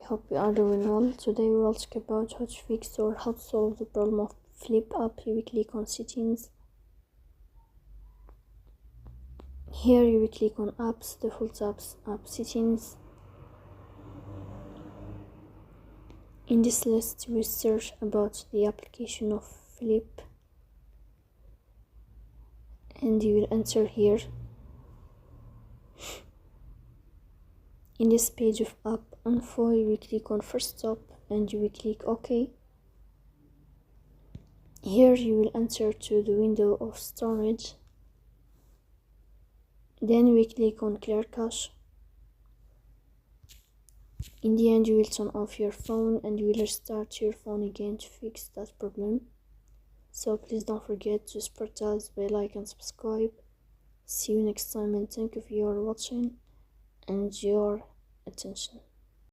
hope you are doing well. Today we will talk about how to fix or how to solve the problem of flip up. You will click on settings. Here you will click on apps, default apps, app settings. In this list we search about the application of flip and you will enter here. In this page of app info you will click on first stop and you will click OK. Here you will enter to the window of storage. Then we click on clear cache. In the end you will turn off your phone and you will restart your phone again to fix that problem. So please don't forget to support us by like and subscribe. See you next time and thank you for your watching and your attention.